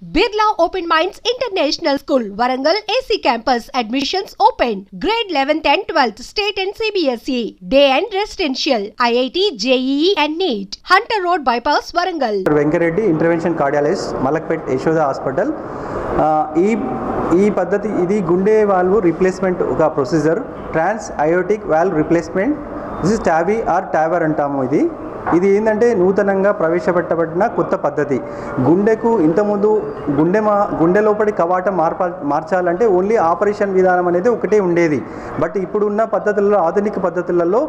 Birla Open Minds International School, Warangal AC Campus. Admissions open. Grade 11th and 12th, State and CBSE. Day and Residential. IIT, JEE and NEET. Hunter Road Bypass, Warangal. Venkareddy intervention cardiologist Malakpet Yashoda hospital. ఈ పద్ధతి ఇది గుండె valve replacement ఒక procedure, trans aortic valve replacement. This is TAVI or TAVR అంటాము. ఇది ఏంటంటే నూతనంగా ప్రవేశపెట్టబడిన కొత్త పద్ధతి. గుండెకు ఇంతకుముందు గుండె లోపలి కవాటం మార్చాలంటే ఓన్లీ ఆపరేషన్ విధానం అనేది ఒకటే ఉండేది. బట్ ఇప్పుడున్న పద్ధతులలో, ఆధునిక పద్ధతులలో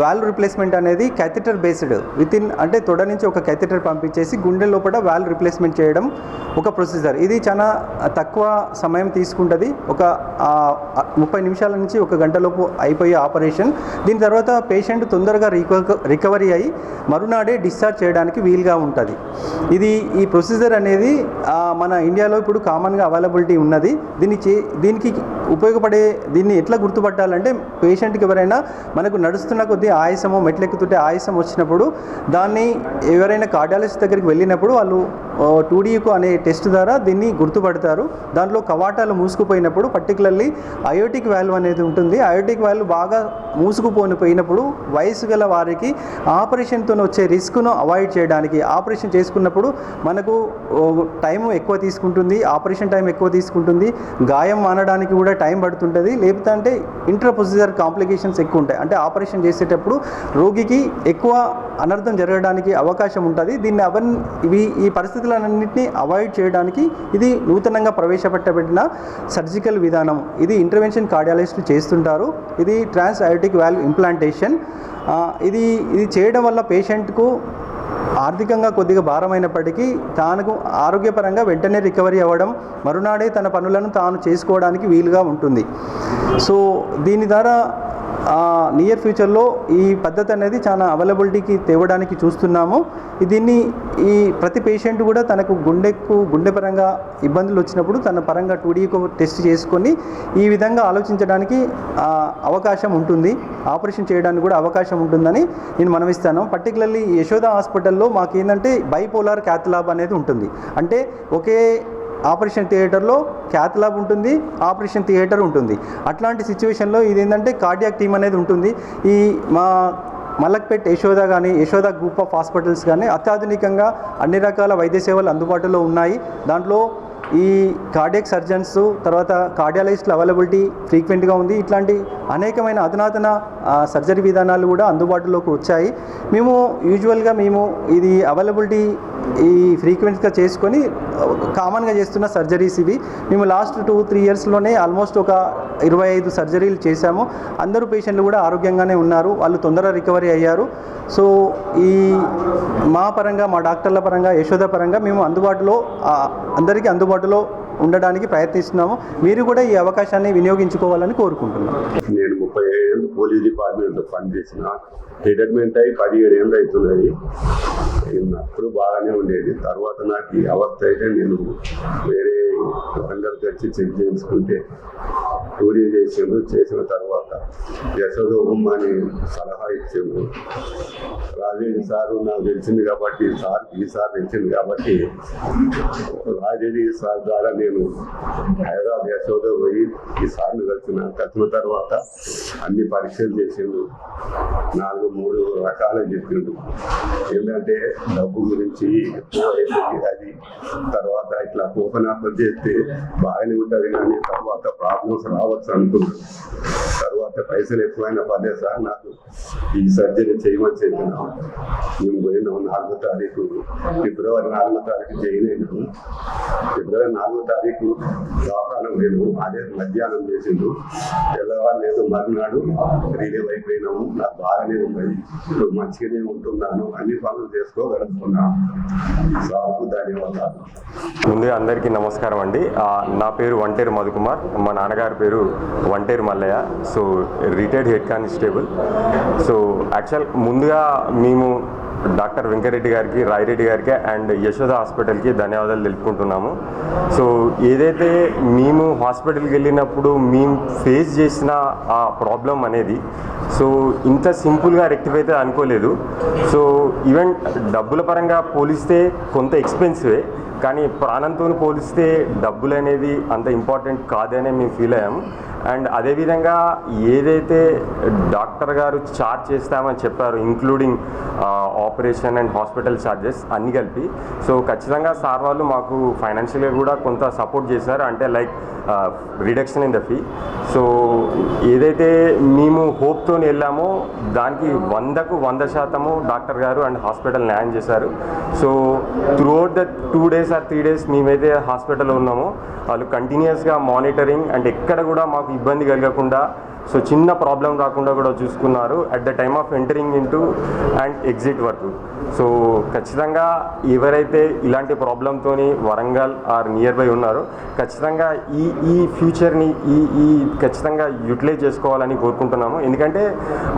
వాల్వ్ రిప్లేస్మెంట్ అనేది క్యాథెటర్ బేస్డ్, అంటే తొడ నుంచి ఒక క్యాథెటర్ పంపించేసి గుండె లోపల వాల్వ్ రిప్లేస్మెంట్ చేయడం ఒక ప్రొసీజర్. ఇది చాలా తక్కువ సమయం తీసుకుంటుంది. ఒక 30 నిమిషాల నుంచి 1 గంటలోపు అయిపోయే ఆపరేషన్. దీని తర్వాత పేషెంట్ తొందరగా రికవరీ అయ్యి మరునాడే డిశ్చార్జ్ చేయడానికి వీలుగా ఉంటుంది. ఈ ప్రొసీజర్ అనేది మన ఇండియాలో ఇప్పుడు కామన్గా అవైలబిలిటీ ఉన్నది. దీనికి ఉపయోగపడే, దీన్ని ఎట్లా గుర్తుపట్టాలంటే పేషెంట్కి ఎవరైనా మనకు నడుస్తున్న కొద్దీ ఆయాసము, మెట్లెక్కుతుంటే ఆయాసం వచ్చినప్పుడు దాన్ని ఎవరైనా కార్డియాలజిస్ట్ దగ్గరికి వెళ్ళినప్పుడు వాళ్ళు 2DECO అనే టెస్ట్ ద్వారా దీన్ని గుర్తుపడతారు. దాంట్లో కవాటాలు మూసుకుపోయినప్పుడు, పర్టికులర్లీ అయోటిక్ వాల్వ్ అనేది ఉంటుంది. అయోటిక్ వాల్వ్ బాగా మూసుకుపోయినప్పుడు వయసు గల వారికి ఆపరేషన్తో వచ్చే రిస్క్ను అవాయిడ్ చేయడానికి, ఆపరేషన్ చేసుకున్నప్పుడు మనకు టైం ఎక్కువ తీసుకుంటుంది, ఆపరేషన్ టైం ఎక్కువ తీసుకుంటుంది, గాయం మానడానికి కూడా టైం పడుతుంటుంది. లేకపోతే అంటే ఇంటర్ ప్రొసీజర్ కాంప్లికేషన్స్ ఎక్కువ ఉంటాయి. అంటే ఆపరేషన్ చేసేటప్పుడు రోగికి ఎక్కువ అనర్థం జరగడానికి అవకాశం ఉంటుంది. ఈ పరిస్థితులన్నింటినీ అవాయిడ్ చేయడానికి ఇది నూతనంగా ప్రవేశపెట్టబడిన సర్జికల్ విధానం. ఇది ఇంటర్వెన్షన్ కార్డియాలజిస్టులు చేస్తుంటారు. ఇది ట్రాన్స్ అయోటిక్ వాల్వ్ ఇంప్లాంటేషన్. ఇది చేయడం వల్ల పేషెంట్కు ఆర్థికంగా కొద్దిగా భారమైనప్పటికీ తాను ఆరోగ్యపరంగా వెంటనే రికవరీ అవ్వడం, మరునాడే తన పనులను తాను చేసుకోవడానికి వీలుగా ఉంటుంది. సో దీని ద్వారా నియర్ ఫ్యూచర్లో ఈ పద్ధతి అనేది చాలా అవైలబిలిటీకి తేవడానికి చూస్తున్నాము. ఈ ప్రతి పేషెంట్ కూడా తనకు గుండె పరంగా ఇబ్బందులు వచ్చినప్పుడు తన పరంగా 2DECO టెస్ట్ చేసుకొని ఈ విధంగా ఆలోచించడానికి అవకాశం ఉంటుంది, ఆపరేషన్ చేయడానికి కూడా అవకాశం ఉంటుందని నేను మనవిస్తాను. పర్టికులర్లీ యశోద హాస్పిటల్లో మాకేంటంటే బైపోలార్ క్యాత్ ల్యాబ్ అనేది ఉంటుంది. అంటే ఒకే ఆపరేషన్ థియేటర్లో క్యాత్ ల్యాబ్ ఉంటుంది, ఆపరేషన్ థియేటర్ ఉంటుంది. అట్లాంటి సిచ్యువేషన్లో ఇదేంటంటే కార్డియాక్ టీమ్ అనేది ఉంటుంది. మా మలక్పేట్ యశోద కానీ, యశోద గ్రూప్ ఆఫ్ హాస్పిటల్స్ కానీ అత్యాధునికంగా అన్ని రకాల వైద్య సేవలు అందుబాటులో ఉన్నాయి. దాంట్లో ఈ కార్డియాక్ సర్జన్స్, తర్వాత కార్డియాలజిస్టుల అవైలబిలిటీ ఫ్రీక్వెంట్గా ఉంది. ఇట్లాంటి అనేకమైన అధునాతన సర్జరీ విధానాలు కూడా అందుబాటులోకి వచ్చాయి. యూజువల్గా ఇది అవైలబిలిటీ ఫ్రీక్వెంట్గా చేసుకొని కామన్గా చేస్తున్న సర్జరీస్ ఇవి. లాస్ట్ 2-3 ఇయర్స్లోనే ఆల్మోస్ట్ ఒక 25 సర్జరీలు చేశాము. అందరూ పేషెంట్లు కూడా ఆరోగ్యంగానే ఉన్నారు, వాళ్ళు తొందరగా రికవరీ అయ్యారు. సో మా పరంగా, మా డాక్టర్ల పరంగా, యశోద పరంగా అందరికీ అందుబాటులో ఉండడానికి ప్రయత్నిస్తున్నాము. మీరు కూడా ఈ అవకాశాన్ని వినియోగించుకోవాలని కోరుకుంటున్నాను. నేను 30 ఏళ్ళు పోలీస్ డిపార్ట్మెంట్లో పనిచేసిన, రిటైర్మెంట్ అయ్యి 17 ఏళ్ళు అవుతున్నది. అప్పుడు బాగానే ఉండేది. తర్వాత నాకు ఈ అవస్థ అయితే నేను వేరే అందరికి వచ్చి చెక్ చేయించుకుంటే టూరీ చేసిన తర్వాత యశోద అని సలహా ఇచ్చాము. రాజేడి సారు నాకు తెలిసింది కాబట్టి, ఈసారి తెలిసింది కాబట్టి రాజేడి సార్ ద్వారా నేను హైదరాబాద్ యశోద పోయి ఈ సార్ని కలిసిన తర్వాత అన్ని పరీక్షలు చేసిండు. 3 రకాలు చెప్పిండు. ఏంటంటే డబ్బు గురించి ఎక్కువ అవుతుంది, అది తర్వాత ఇట్లా ఓపెన్ ఆఫర్ చేస్తే బాగానే ఉంటుంది కానీ తర్వాత ప్రాబ్లమ్స్ రావచ్చు అనుకున్నాను. తర్వాత పైసలు ఎక్కువైనా పర్లేదు సార్, నాకు ఈ సర్జరీ చేయమని చెప్పినాం. మేము పోయినాం 4వ తారీఖు, ఫిబ్రవరి 4వ తారీఖు జాయిన్ అయినాము. ఫిబ్రవరి 4వ తారీఖు దవాఖానం పోయినాము. అదే మధ్యాహ్నం చేసిండు. తెల్లవారు లేదు, మరునాడు రిలీవ్ అయిపోయినాము. నాకు బాగానే ఉన్నాయి, ఇప్పుడు మంచిగానే ఉంటున్నాను, అన్ని పనులు చేసుకోగలుగుతున్నాను. సార్కు ధన్యవాదాలు. ముందుగా అందరికీ నమస్కారం అండి. నా పేరు వంటేరు మధుకుమార్, మా నాన్నగారి పేరు Vanteru Mallayya. So retired head constable. So actual ముందుగా మేము డాక్టర్ వెంకరెడ్డి గారికి, రాయిరెడ్డి గారికి అండ్ యశోద హాస్పిటల్కి ధన్యవాదాలు తెలుపుకుంటున్నాము. సో ఏదైతే మేము హాస్పిటల్కి వెళ్ళినప్పుడు మేము ఫేస్ చేసిన ఆ ప్రాబ్లం అనేది సో ఇంత సింపుల్గా రెక్టిఫై అయితే అనుకోలేదు. సో ఈవెన్ డబ్బుల పరంగా పోలిస్తే కొంత ఎక్స్పెన్సివే, కానీ ప్రాణంతో పోలిస్తే డబ్బులు అనేది అంత ఇంపార్టెంట్ కాదనే మేము ఫీల్ అయ్యాము. అండ్ అదేవిధంగా ఏదైతే డాక్టర్ గారు ఛార్జ్ చేస్తామని చెప్పారు, including operation and hospital charges అన్నీ కలిపి, సో ఖచ్చితంగా సార్ వాళ్ళు మాకు ఫైనాన్షియల్గా కూడా కొంత సపోర్ట్ చేశారు. అంటే like reduction in the fee. So ఏదైతే మేము హోప్తో వెళ్ళామో దానికి 100కు 100% డాక్టర్ గారు అండ్ హాస్పిటల్ న్యాయం చేశారు. So throughout the 2 days or 3 days మేమైతే హాస్పిటల్లో ఉన్నామో వాళ్ళు కంటిన్యూస్గా మానిటరింగ్ అండ్ ఎక్కడ కూడా మాకు ఇబ్బంది కలగకుండా, సో చిన్న ప్రాబ్లం రాకుండా కూడా చూసుకున్నారు at the time of entering into and exit వరకు. సో ఖచ్చితంగా ఎవరైతే ఇలాంటి ప్రాబ్లంతో వరంగల్ ఆర్ నియర్ బై ఉన్నారో ఖచ్చితంగా ఈ ఫ్యూచర్ని ఈ ఖచ్చితంగా యూటిలైజ్ చేసుకోవాలని కోరుకుంటున్నాము. ఎందుకంటే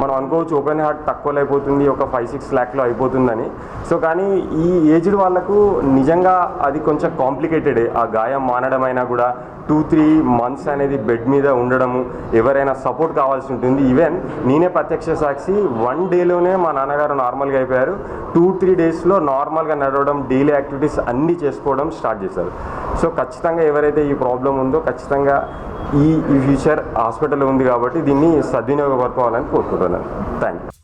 మనం అనుకోవచ్చు ఓపెన్ హార్ట్ తక్కువలో అయిపోతుంది, ఒక 5-6 lakhలో అయిపోతుందని. సో కానీ ఈ ఏజ్డ్ వాళ్ళకు నిజంగా అది కొంచెం కాంప్లికేటెడే. ఆ గాయం మానడమైనా కూడా 2-3 months అనేది బెడ్ మీద ఉండడము, ఎవరైనా సపోర్ట్ కావాల్సి ఉంటుంది. ఈవెన్ నేనే ప్రత్యక్ష సాక్షి, 1 dayలోనే మా నాన్నగారు నార్మల్గా అయిపోయారు. 2-3 daysలో నార్మల్గా నడవడం, డైలీ యాక్టివిటీస్ అన్నీ చేసుకోవడం స్టార్ట్ చేశారు. సో ఖచ్చితంగా ఎవరైతే ఈ ప్రాబ్లం ఉందో ఖచ్చితంగా ఈ ఫ్యూచర్ హాస్పిటల్ ఉంది కాబట్టి దీన్ని సద్వినియోగపరచుకోవాలని కోరుకుంటున్నాను. Thank you.